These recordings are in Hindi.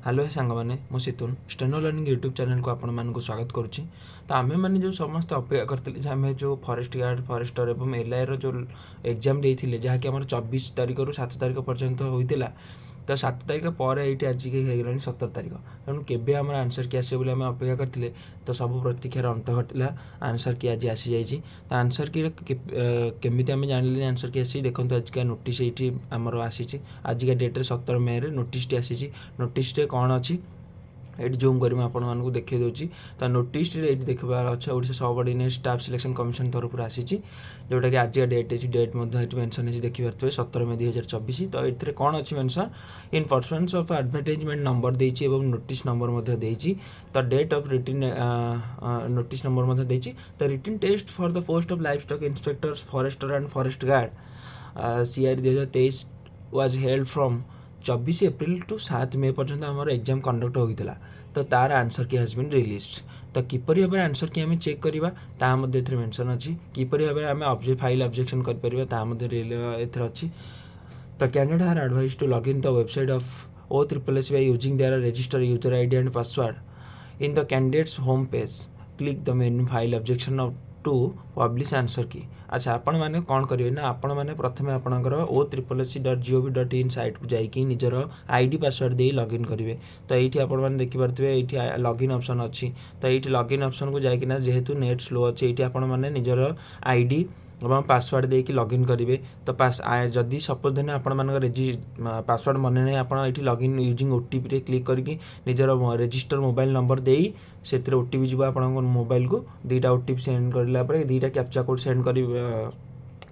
हेलो सांग मैंने मो सितुन स्टेनो लर्निंग यूट्यूब चैनल को आपण मानक स्वागत करुच्ची। तो आम मैंने जो समस्त अपेक्षा करते आम जो फॉरेस्ट गार्ड फॉरेस्टर एवं एलआई रो जो एग्जाम देते जहाँकि आम 24 तारिख रु 7 तारिख पर्यंत होता। तो 7 तारिख पर ये आज हो 17 तारिख तेणु केवे आम आंसर कि आसो आम अपेक्षा करते। तो सब प्रतीक्षार अंत घटला आंसर कि आज आसी जाइए। तो आंसर कि केमी आम जान आंसर कि आसी देखो आजिका नोटिस ये आमर आसी आजिका डेट्रे 17 मे नोटिस आसी नोटिस कौन अच्छी ये जूम कर आपको देखा दूसरी। तो नोटिस ये देखबार अच्छे Odisha subordinate staff selection commission तरफ आसी जोटा कि आज डेट है डेट मेंशन है देखिए 17 मे 2024। तो ये कौन अच्छी mention in performance of advertisement number देती नोटिस नंबर देती। तो date of written notice number देती। तो written test for the post of life stock inspector forester and forest guard CR 2023 was held from 24 April to 7 May पर्यंत आम एग्जाम कंडक्ट होता। तो तार आंसर की हैज बीन रिलीज्ड। तो किपर भाव आंसर की आम चेक करवा मेंशन अच्छी किपर भाव आम फाइल ऑब्जेक्शन कर अच्छी। तो candidate are advise to log in the website of OSSS by using their registered user ID and password in the candidate's home page. Click the menu file objection to publish answer key. अच्छा आपण मैंने कौन करेंगे ना आपण मैंने प्रथम आपणकर OSSSC.gov.in साइट को जाकि निजर आईडी पासवर्ड दे लॉगिन करेंगे। तो ये आपण मैंने देखिपे ये लॉगिन ऑप्शन अच्छी। तो ये लॉगिन ऑप्शन को जाकि जेहेतु नेट स्लो अच्छी ये आपण मैंने निजर आईडी और पासवर्ड देकी लॉगिन करेंगे। तो जदि सपोज देने आपण पासवर्ड मन नहीं आप लॉगिन यूजिंग OTP क्लिक करके निजर रजिस्टर मोबाइल नंबर दे से OTP जी आप मोबाइल को 2टा OTP सेंड करला 2टा कैप्चा कोड सेंड कर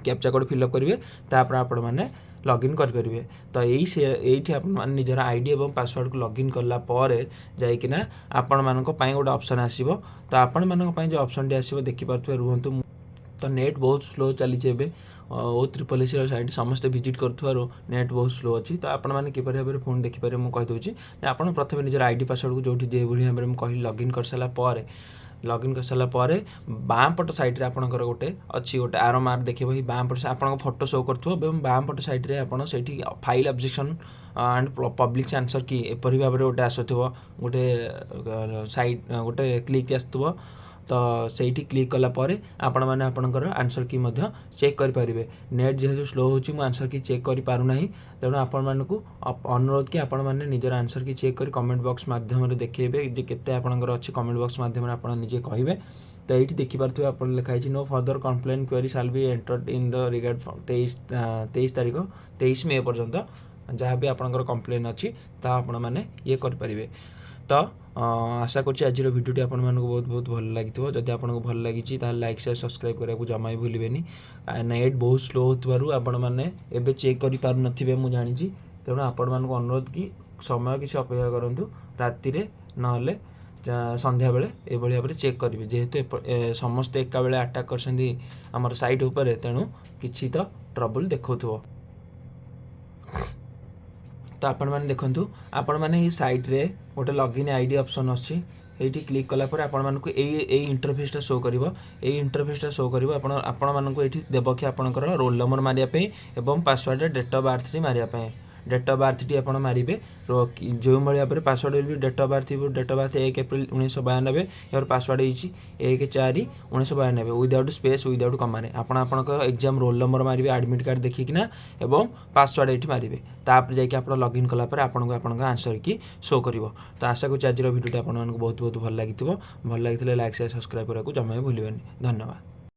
कैप्चा कोड फिलअप करेंगे तापर आपण मैंने लॉगिन करेंगे। तो ये आप निजर आईडी और पासवर्ड को लॉगिन कलापर जाइकिना आपण मानक गोटे ऑप्शन आसीबो। तो आपण मानक जो ऑप्शन टी आसीबो देखि पारथुवे रुहंतु। तो नेट बहुत स्लो चली OSSS साइट समस्ते विजिट करूँ नेट बहुत स्लो अच्छी। तो आपण मैंने किपर भाव में फोन देखिपारे मुझे कहीदे आप प्रथम निजर आईडी पासवर्ड को जो भाव में कही लॉगिन कर सारापर लॉगिन कर सारापर बाँ पट साइड्रे आपंकर गोटे अच्छी गोटे आरो मार्क देखिए ही बाँ पट आप फोटो शो कर बाँ पट साइड्रे आप file objection and public answer की एपरी भाव में गोटे आसुव गोटे साइट गोटे क्लिक आसुव। तो सही क्लिक कलापर आपण मैंने आपणकर आंसर की चेक करेंगे। नेट जेहेतु स्लो होची मु आंसर की चेक कर पारना तेणु आपण मानक अनुरोध कि आपण मैंने निजर आंसर की चेक कर कमेंट बॉक्स माध्यम देखेबे जे केते आपणकर अच्छी कमेंट बॉक्स माध्यम आपण निजे कहिबे। तो ये देखिपे आप लिखाई no further complain query shall be entered in the regard 23 तारिख 23 मे पर्यंत जहाँ भी आपणकर कंप्लेन अच्छी ता आपण मैंने ये करें। तो आशा करुँच आज भिडियोटी आपण मानक बहुत बहुत भल लगी। जदि आपको भल लगी लाइक शेयर सब्सक्राइब करने को जमा भी भूलें। नेट बहुत स्लो होथिबारु आपण माने एबे चेक करि पारु नथिबे मु जानिछि। तेणु आपण मानक अनुरोध कि समय किसी अपेक्षा करूँ राति नहेले संध्या बेले ये भाव में चेक करेंगे जेहेतु समस्ते एका बेले अटैक कर आमर साइट उपरे तेणु किछि तो ट्रबल देखो। तो आपण मैंने देखंतु आपण मैंने ये साइट रे गोटे लॉगिन आईडी ऑप्शन अच्छी ये क्लिक कलापर आपण मानक इंटरफेसटा शो कर इंटरफेसटा शो कर आपण मानक ये देव कि आपंकर रोल नंबर मारियापी और पासवर्ड डेट ऑफ बर्थ मारियापी डेट ऑफ बर्थ टी आप मारे जो भाई भाव पासवर्ड भी डेट ऑफ बर्थ 1 एप्रिल 1992 और पासवर्ड होती 1/4/1992 विदाउट स्पेस विदाउट कमारे आप एग्जाम रोल नंबर मारे एडमिट कार्ड देखिकिना एवं पासवर्ड ये मारे तापर जाकि आप लॉगिन कलापर आपको आंसर की शो कर। तो आशा करुँच आज भिडियोटी आपको बहुत बहुत भल लगी लाइक शेयर सब्सक्राइब करने को जमा भी भूलें। धन्यवाद।